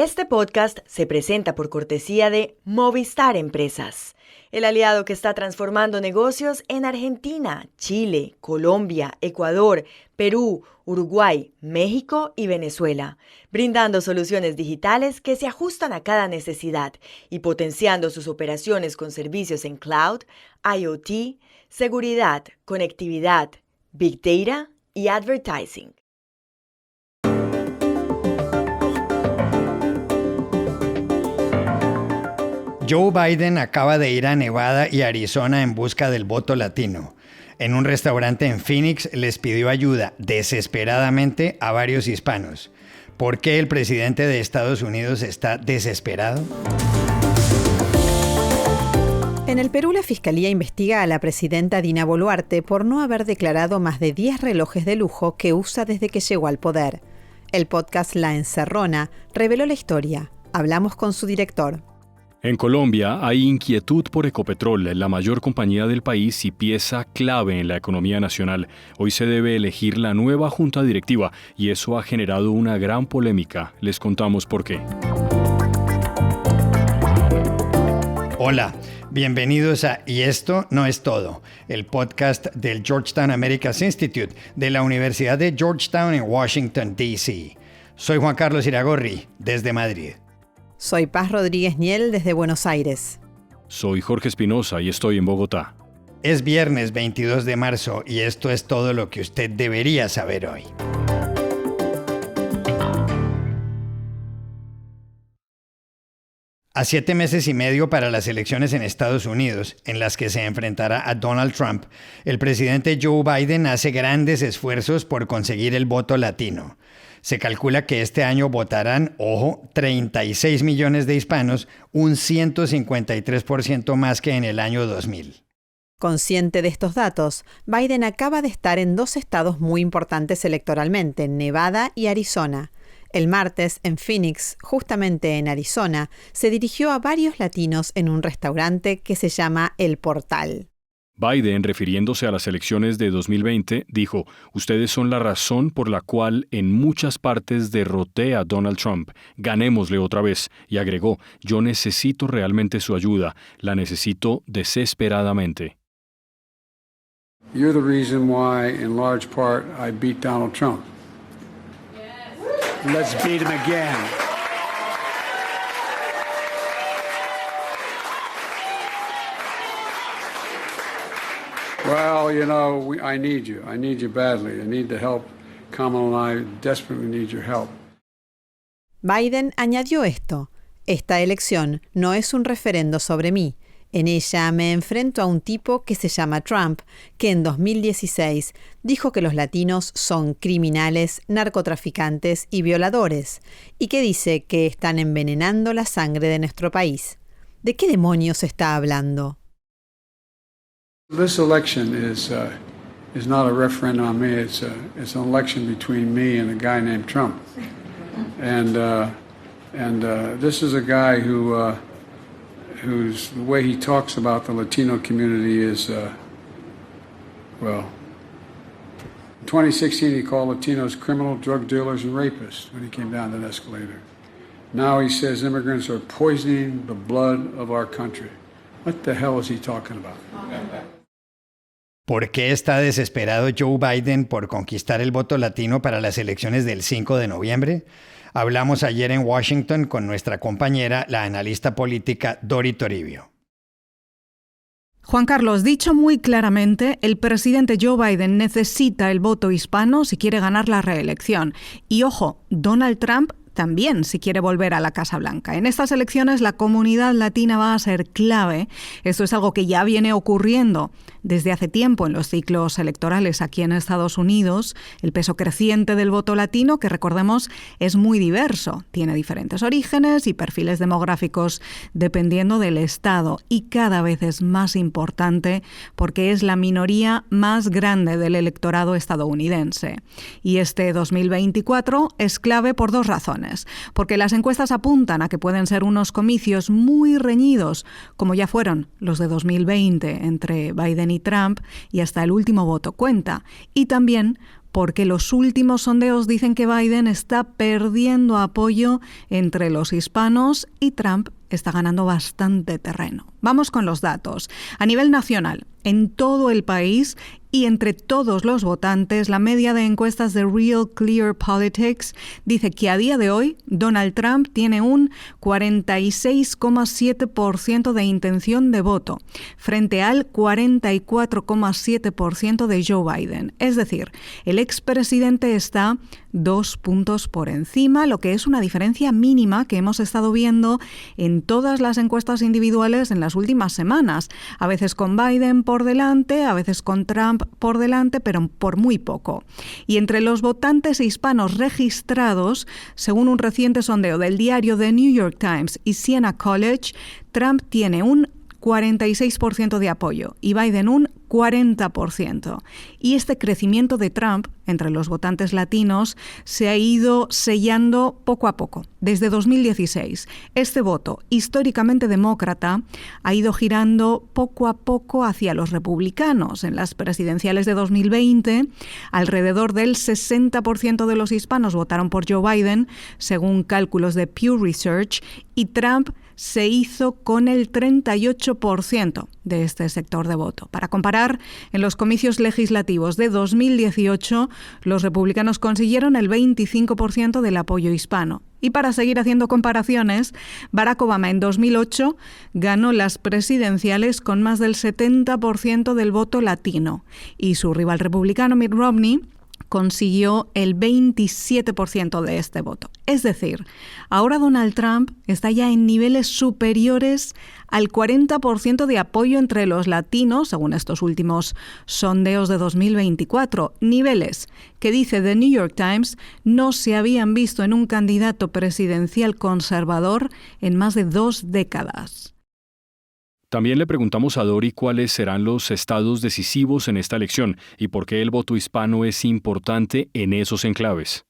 Este podcast se presenta por cortesía de Movistar Empresas, el aliado que está transformando negocios en Argentina, Chile, Colombia, Ecuador, Perú, Uruguay, México y Venezuela, brindando soluciones digitales que se ajustan a cada necesidad y potenciando sus operaciones con servicios en cloud, IoT, seguridad, conectividad, Big Data y advertising. Joe Biden acaba de ir a Nevada y Arizona en busca del voto latino. En un restaurante en Phoenix les pidió ayuda desesperadamente a varios hispanos. ¿Por qué el presidente de Estados Unidos está desesperado? En el Perú, la Fiscalía investiga a la presidenta Dina Boluarte por no haber declarado más de 10 relojes de lujo que usa desde que llegó al poder. El podcast La Encerrona reveló la historia. Hablamos con su director. En Colombia hay inquietud por Ecopetrol, la mayor compañía del país y pieza clave en la economía nacional. Hoy se debe elegir la nueva junta directiva y eso ha generado una gran polémica. Les contamos por qué. Hola, bienvenidos a Y esto no es todo, el podcast del Georgetown Americas Institute de la Universidad de Georgetown en Washington, D.C. Soy Juan Carlos Iragorri, desde Madrid. Soy Paz Rodríguez Niel desde Buenos Aires. Soy Jorge Espinosa y estoy en Bogotá. Es viernes 22 de marzo y esto es todo lo que usted debería saber hoy. A 7 meses y medio para las elecciones en Estados Unidos, en las que se enfrentará a Donald Trump, el presidente Joe Biden hace grandes esfuerzos por conseguir el voto latino. Se calcula que este año votarán, 36 millones de hispanos, un 153% más que en el año 2000. Consciente de estos datos, Biden acaba de estar en 2 estados muy importantes electoralmente, Nevada y Arizona. El martes, en Phoenix, justamente en Arizona, se dirigió a varios latinos en un restaurante que se llama El Portal. Biden, refiriéndose a las elecciones de 2020, dijo: «Ustedes son la razón por la cual en muchas partes derroté a Donald Trump. Ganémosle otra vez». Y agregó: «Yo necesito realmente su ayuda. La necesito desesperadamente». You're the reason why, in large part, I beat Donald Trump. Yes. Let's beat him again. Well, you know, I need you. I need you badly. I need the help. Kamala and I desperately need your help. Biden añadió esto: «Esta elección no es un referendo sobre mí. En ella me enfrento a un tipo que se llama Trump, que en 2016 dijo que los latinos son criminales, narcotraficantes y violadores, y que dice que están envenenando la sangre de nuestro país. ¿De qué demonios está hablando?». This election is not a referendum on me. It's an election between me and a guy named Trump, and this is a guy whose the way he talks about the Latino community is well. In 2016, he called Latinos criminal, drug dealers, and rapists when he came down that escalator. Now he says immigrants are poisoning the blood of our country. What the hell is he talking about? ¿Por qué está desesperado Joe Biden por conquistar el voto latino para las elecciones del 5 de noviembre? Hablamos ayer en Washington con nuestra compañera, la analista política Dori Toribio. Juan Carlos, dicho muy claramente, el presidente Joe Biden necesita el voto hispano si quiere ganar la reelección. Y ojo, Donald Trump también si quiere volver a la Casa Blanca. En estas elecciones la comunidad latina va a ser clave. Esto es algo que ya viene ocurriendo desde hace tiempo en los ciclos electorales aquí en Estados Unidos. El peso creciente del voto latino, que recordemos es muy diverso, tiene diferentes orígenes y perfiles demográficos dependiendo del estado, y cada vez es más importante porque es la minoría más grande del electorado estadounidense. Y este 2024 es clave por 2 razones. Porque las encuestas apuntan a que pueden ser unos comicios muy reñidos, como ya fueron los de 2020 entre Biden y Trump, y hasta el último voto cuenta. Y también porque los últimos sondeos dicen que Biden está perdiendo apoyo entre los hispanos y Trump está ganando bastante terreno. Vamos con los datos. A nivel nacional, en todo el país y entre todos los votantes, la media de encuestas de Real Clear Politics dice que a día de hoy Donald Trump tiene un 46,7% de intención de voto, frente al 44,7% de Joe Biden. Es decir, el expresidente está 2 puntos por encima, lo que es una diferencia mínima que hemos estado viendo en todas las encuestas individuales en las últimas semanas. A veces con Biden por delante, a veces con Trump por delante, pero por muy poco. Y entre los votantes hispanos registrados, según un reciente sondeo del diario The New York Times y Siena College, Trump tiene un 46% de apoyo y Biden un 40%. Y este crecimiento de Trump entre los votantes latinos se ha ido sellando poco a poco. Desde 2016, este voto históricamente demócrata ha ido girando poco a poco hacia los republicanos. En las presidenciales de 2020, alrededor del 60% de los hispanos votaron por Joe Biden, según cálculos de Pew Research, y Trump se hizo con el 38% de este sector de voto. Para comparar, en los comicios legislativos de 2018, los republicanos consiguieron el 25% del apoyo hispano. Y para seguir haciendo comparaciones, Barack Obama en 2008 ganó las presidenciales con más del 70% del voto latino y su rival republicano Mitt Romney consiguió el 27% de este voto. Es decir, ahora Donald Trump está ya en niveles superiores al 40% de apoyo entre los latinos, según estos últimos sondeos de 2024. Niveles que, dice The New York Times, no se habían visto en un candidato presidencial conservador en más de 2 décadas. También le preguntamos a Dori cuáles serán los estados decisivos en esta elección y por qué el voto hispano es importante en esos enclaves.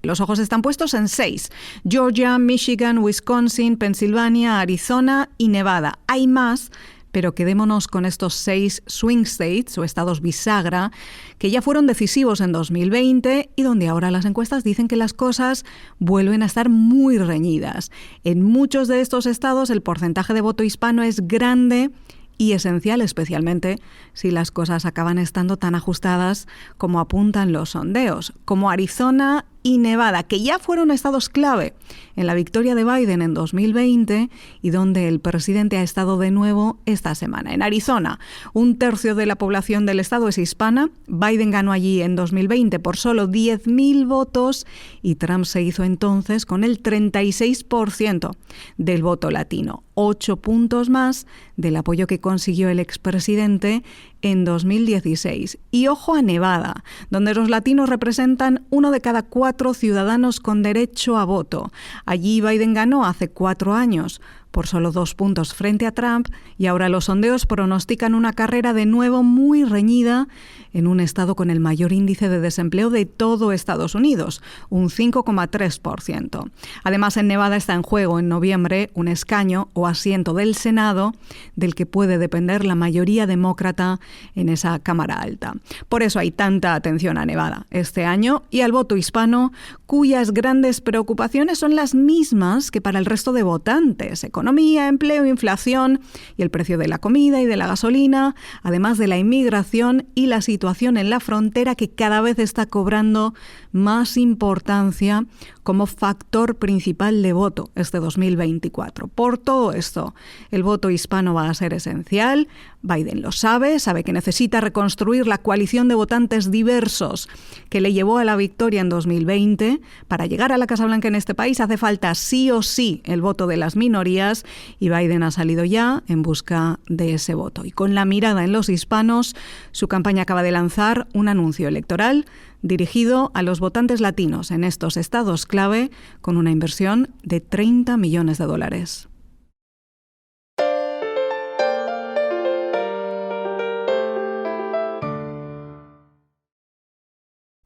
Los ojos están puestos en 6: Georgia, Michigan, Wisconsin, Pensilvania, Arizona y Nevada. Hay más, pero quedémonos con estos 6 swing states o estados bisagra que ya fueron decisivos en 2020 y donde ahora las encuestas dicen que las cosas vuelven a estar muy reñidas. En muchos de estos estados el porcentaje de voto hispano es grande y esencial, especialmente si las cosas acaban estando tan ajustadas como apuntan los sondeos, como Arizona y Nevada, que ya fueron estados clave en la victoria de Biden en 2020 y donde el presidente ha estado de nuevo esta semana. En Arizona, 1/3 de la población del estado es hispana. Biden ganó allí en 2020 por solo 10.000 votos y Trump se hizo entonces con el 36% del voto latino, 8 puntos más del apoyo que consiguió el expresidente en 2016. Y ojo a Nevada, donde los latinos representan 1 de cada 4 ciudadanos con derecho a voto. Allí Biden ganó hace 4 años por solo 2 puntos frente a Trump y ahora los sondeos pronostican una carrera de nuevo muy reñida en un estado con el mayor índice de desempleo de todo Estados Unidos, un 5,3%. Además, en Nevada está en juego en noviembre un escaño o asiento del Senado del que puede depender la mayoría demócrata en esa Cámara Alta. Por eso hay tanta atención a Nevada este año y al voto hispano, cuyas grandes preocupaciones son las mismas que para el resto de votantes: economía, empleo, inflación y el precio de la comida y de la gasolina, además de la inmigración y la situación en la frontera que cada vez está cobrando más importancia como factor principal de voto este 2024. Por todo esto, el voto hispano va a ser esencial. Biden lo sabe que necesita reconstruir la coalición de votantes diversos que le llevó a la victoria en 2020. Para llegar a la Casa Blanca en este país hace falta sí o sí el voto de las minorías y Biden ha salido ya en busca de ese voto. Y con la mirada en los hispanos, su campaña acaba de lanzar un anuncio electoral dirigido a los votantes latinos en estos estados clave con una inversión de $30 millones.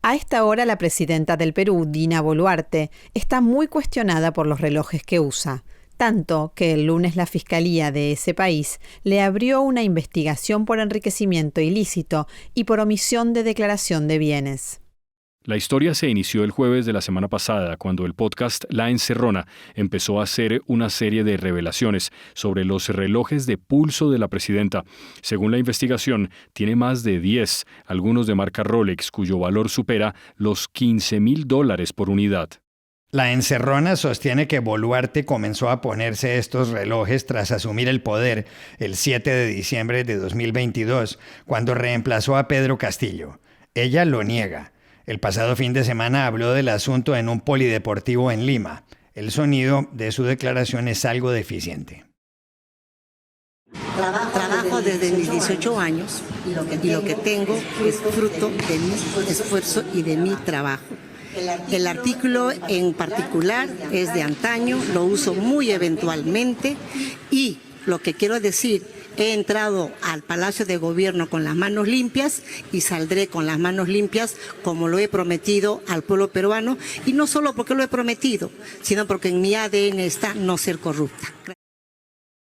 A esta hora, la presidenta del Perú, Dina Boluarte, está muy cuestionada por los relojes que usa. tanto que el lunes la Fiscalía de ese país le abrió una investigación por enriquecimiento ilícito y por omisión de declaración de bienes. La historia se inició el jueves de la semana pasada, cuando el podcast La Encerrona empezó a hacer una serie de revelaciones sobre los relojes de pulso de la presidenta. Según la investigación, tiene más de 10, algunos de marca Rolex, cuyo valor supera los $15,000 por unidad. La Encerrona sostiene que Boluarte comenzó a ponerse estos relojes tras asumir el poder el 7 de diciembre de 2022, cuando reemplazó a Pedro Castillo. Ella lo niega. El pasado fin de semana habló del asunto en un polideportivo en Lima. El sonido de su declaración es algo deficiente. Trabajo desde mis 18 años y lo que tengo es fruto de mi esfuerzo y de mi trabajo. El artículo en particular es de antaño, lo uso muy eventualmente y lo que quiero decir, he entrado al Palacio de Gobierno con las manos limpias y saldré con las manos limpias como lo he prometido al pueblo peruano, y no solo porque lo he prometido, sino porque en mi ADN está no ser corrupta.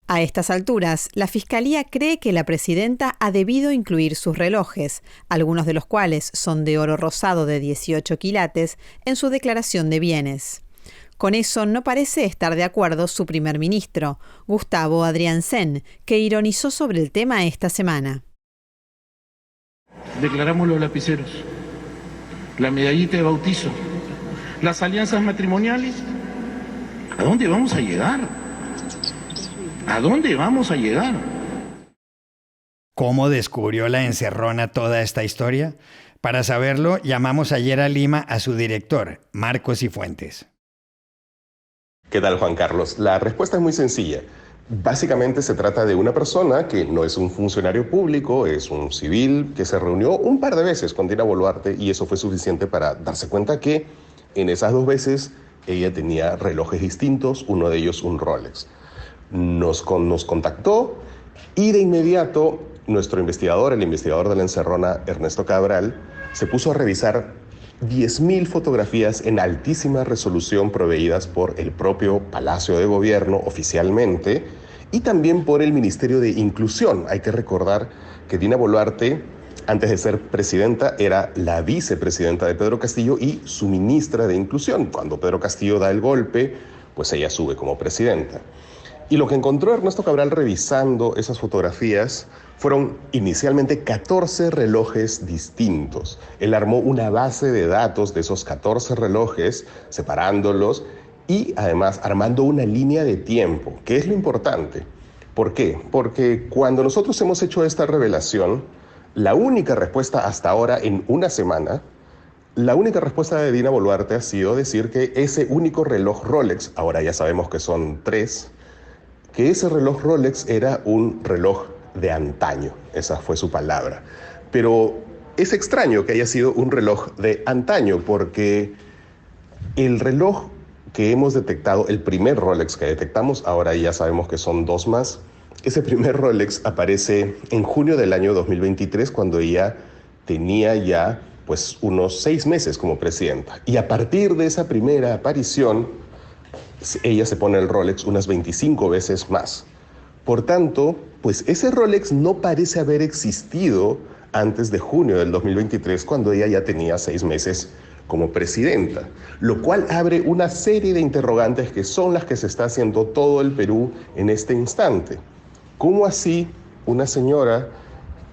A estas alturas, la Fiscalía cree que la presidenta ha debido incluir sus relojes, algunos de los cuales son de oro rosado de 18 quilates, en su declaración de bienes. Con eso no parece estar de acuerdo su primer ministro, Gustavo Adrianzen, que ironizó sobre el tema esta semana. Declaramos los lapiceros, la medallita de bautizo, las alianzas matrimoniales. ¿A dónde vamos a llegar? ¿A dónde vamos a llegar? ¿Cómo descubrió La Encerrona toda esta historia? Para saberlo, llamamos ayer a Lima a su director, Marcos Cifuentes. ¿Qué tal, Juan Carlos? La respuesta es muy sencilla. Básicamente se trata de una persona que no es un funcionario público, es un civil que se reunió un par de veces con Dina Boluarte, y eso fue suficiente para darse cuenta que en esas 2 veces ella tenía relojes distintos, uno de ellos un Rolex. Nos contactó y de inmediato nuestro investigador, el investigador de La Encerrona, Ernesto Cabral, se puso a revisar 10.000 fotografías en altísima resolución proveídas por el propio Palacio de Gobierno oficialmente y también por el Ministerio de Inclusión. Hay que recordar que Dina Boluarte, antes de ser presidenta, era la vicepresidenta de Pedro Castillo y su ministra de Inclusión. Cuando Pedro Castillo da el golpe, pues ella sube como presidenta. Y lo que encontró Ernesto Cabral revisando esas fotografías fueron inicialmente 14 relojes distintos. Él armó una base de datos de esos 14 relojes, separándolos y además armando una línea de tiempo, que es lo importante. ¿Por qué? Porque cuando nosotros hemos hecho esta revelación, la única respuesta hasta ahora en una semana, la única respuesta de Dina Boluarte ha sido decir que ese único reloj Rolex, ahora ya sabemos que son 3, que ese reloj Rolex era un reloj de antaño, esa fue su palabra. Pero es extraño que haya sido un reloj de antaño, porque el reloj que hemos detectado, el primer Rolex que detectamos, ahora ya sabemos que son 2 más, ese primer Rolex aparece en junio del año 2023, cuando ella tenía ya pues unos 6 meses como presidenta. Y a partir de esa primera aparición, ella se pone el Rolex unas 25 veces más. Por tanto, pues ese Rolex no parece haber existido antes de junio del 2023, cuando ella ya tenía 6 meses como presidenta, lo cual abre una serie de interrogantes que son las que se está haciendo todo el Perú en este instante. ¿Cómo así una señora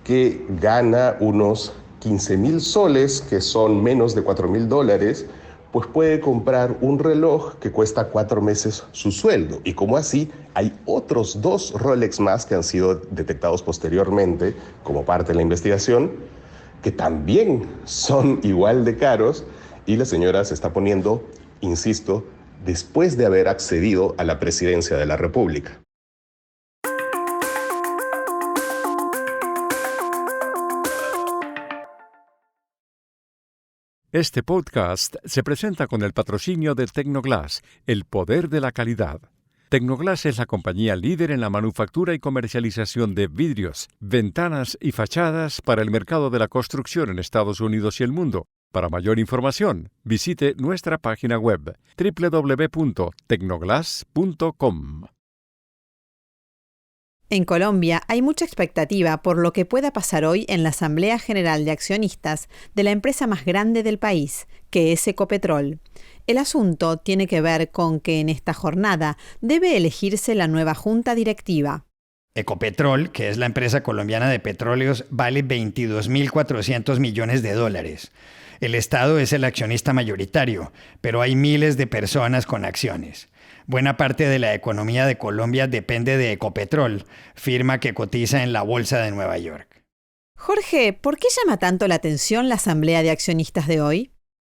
que gana unos 15,000 soles, que son menos de $4,000, pues puede comprar un reloj que cuesta 4 meses su sueldo? Y como así, hay otros 2 Rolex más que han sido detectados posteriormente como parte de la investigación, que también son igual de caros, y la señora se está poniendo, insisto, después de haber accedido a la presidencia de la República. Este podcast se presenta con el patrocinio de Tecnoglass, el poder de la calidad. Tecnoglass es la compañía líder en la manufactura y comercialización de vidrios, ventanas y fachadas para el mercado de la construcción en Estados Unidos y el mundo. Para mayor información, visite nuestra página web www.tecnoglass.com. En Colombia hay mucha expectativa por lo que pueda pasar hoy en la Asamblea General de Accionistas de la empresa más grande del país, que es Ecopetrol. El asunto tiene que ver con que en esta jornada debe elegirse la nueva junta directiva. Ecopetrol, que es la empresa colombiana de petróleos, vale $22.400 millones. El Estado es el accionista mayoritario, pero hay miles de personas con acciones. Buena parte de la economía de Colombia depende de Ecopetrol, firma que cotiza en la Bolsa de Nueva York. Jorge, ¿por qué llama tanto la atención la Asamblea de Accionistas de hoy?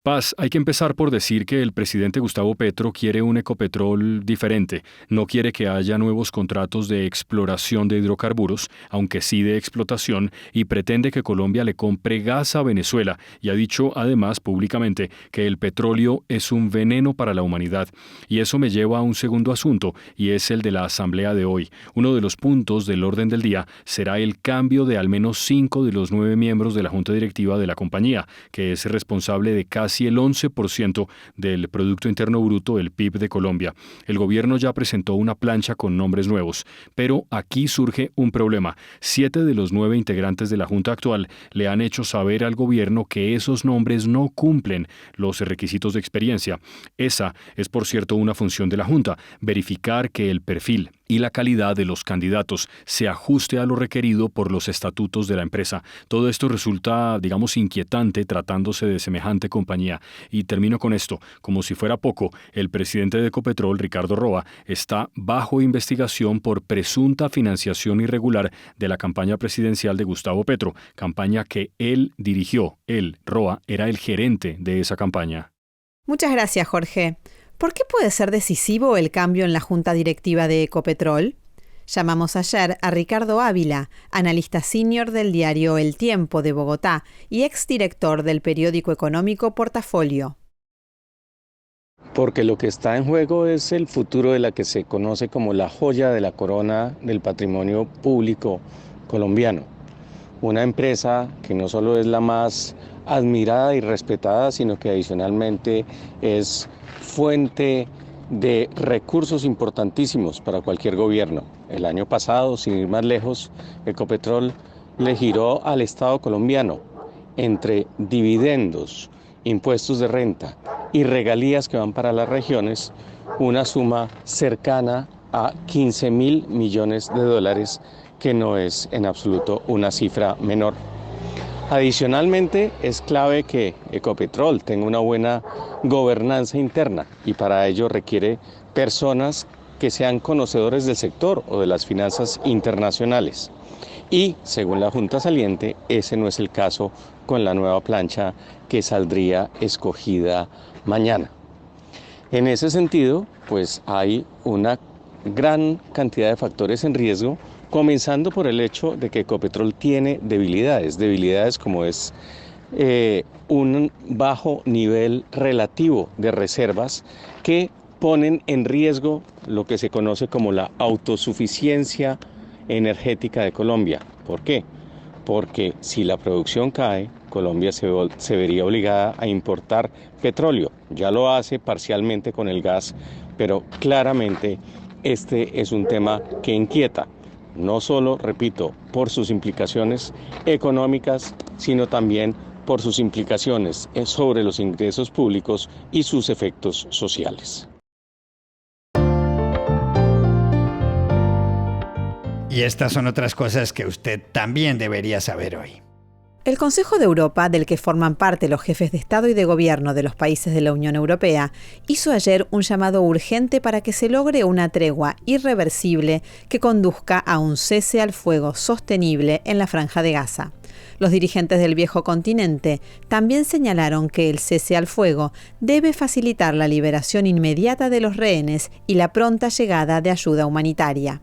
Paz, hay que empezar por decir que el presidente Gustavo Petro quiere un Ecopetrol diferente. No quiere que haya nuevos contratos de exploración de hidrocarburos, aunque sí de explotación, y pretende que Colombia le compre gas a Venezuela, y ha dicho además públicamente que el petróleo es un veneno para la humanidad. Y eso me lleva a un segundo asunto, y es el de la asamblea de hoy. Uno de los puntos del orden del día será el cambio de al menos 5 de los 9 miembros de la junta directiva de la compañía, que es responsable de casi el 11% del Producto Interno Bruto, el PIB de Colombia. El gobierno ya presentó una plancha con nombres nuevos, pero aquí surge un problema. 7 de los 9 integrantes de la junta actual le han hecho saber al gobierno que esos nombres no cumplen los requisitos de experiencia. Esa es, por cierto, una función de la junta, verificar que el perfil y la calidad de los candidatos se ajuste a lo requerido por los estatutos de la empresa. Todo esto resulta, inquietante tratándose de semejante compañía. Y termino con esto. Como si fuera poco, el presidente de Ecopetrol, Ricardo Roa, está bajo investigación por presunta financiación irregular de la campaña presidencial de Gustavo Petro, campaña que él dirigió. Él, Roa, era el gerente de esa campaña. Muchas gracias, Jorge. ¿Por qué puede ser decisivo el cambio en la junta directiva de Ecopetrol? Llamamos ayer a Ricardo Ávila, analista senior del diario El Tiempo de Bogotá y exdirector del periódico económico Portafolio. Porque lo que está en juego es el futuro de la que se conoce como la joya de la corona del patrimonio público colombiano. Una empresa que no solo es la más admirada y respetada, sino que adicionalmente es fuente de recursos importantísimos para cualquier gobierno. El año pasado, sin ir más lejos, Ecopetrol le giró al Estado colombiano entre dividendos, impuestos de renta y regalías que van para las regiones, una suma cercana a $15.000 millones, que no es en absoluto una cifra menor. Adicionalmente, es clave que Ecopetrol tenga una buena gobernanza interna y para ello requiere personas que sean conocedores del sector o de las finanzas internacionales. Y, según la Junta saliente, ese no es el caso con la nueva plancha que saldría escogida mañana. En ese sentido, pues hay una gran cantidad de factores en riesgo, comenzando por el hecho de que Ecopetrol tiene debilidades como es un bajo nivel relativo de reservas que ponen en riesgo lo que se conoce como la autosuficiencia energética de Colombia. ¿Por qué? Porque si la producción cae, Colombia se vería obligada a importar petróleo. Ya lo hace parcialmente con el gas, pero claramente este es un tema que inquieta. No solo, repito, por sus implicaciones económicas, sino también por sus implicaciones sobre los ingresos públicos y sus efectos sociales. Y estas son otras cosas que usted también debería saber hoy. El Consejo de Europa, del que forman parte los jefes de Estado y de Gobierno de los países de la Unión Europea, hizo ayer un llamado urgente para que se logre una tregua irreversible que conduzca a un cese al fuego sostenible en la Franja de Gaza. Los dirigentes del viejo continente también señalaron que el cese al fuego debe facilitar la liberación inmediata de los rehenes y la pronta llegada de ayuda humanitaria.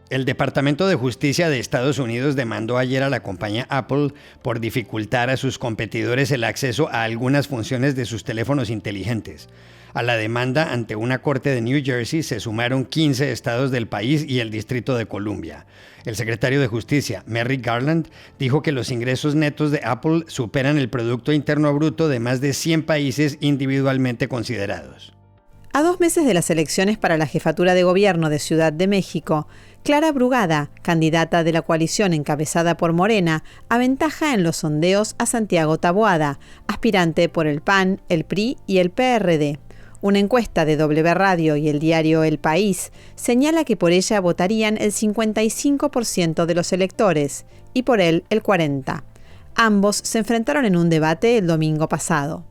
El Departamento de Justicia de Estados Unidos demandó ayer a la compañía Apple por dificultar a sus competidores el acceso a algunas funciones de sus teléfonos inteligentes. A la demanda ante una corte de New Jersey se sumaron 15 estados del país y el Distrito de Columbia. El secretario de Justicia, Merrick Garland, dijo que los ingresos netos de Apple superan el Producto Interno Bruto de más de 100 países individualmente considerados. A 2 meses de las elecciones para la jefatura de gobierno de Ciudad de México, Clara Brugada, candidata de la coalición encabezada por Morena, aventaja en los sondeos a Santiago Taboada, aspirante por el PAN, el PRI y el PRD. Una encuesta de W Radio y el diario El País señala que por ella votarían el 55% de los electores y por él el 40%. Ambos se enfrentaron en un debate el domingo pasado.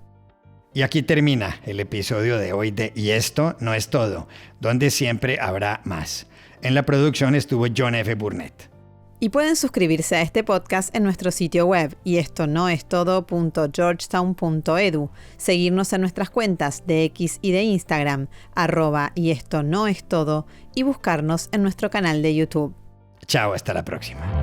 Y aquí termina el episodio de hoy de Y esto no es todo, donde siempre habrá más. En la producción estuvo John F. Burnett. Y pueden suscribirse a este podcast en nuestro sitio web yestonoestodo.georgetown.edu, seguirnos en nuestras cuentas de X y de Instagram, @yestonoestodo, y buscarnos en nuestro canal de YouTube. Chao, hasta la próxima.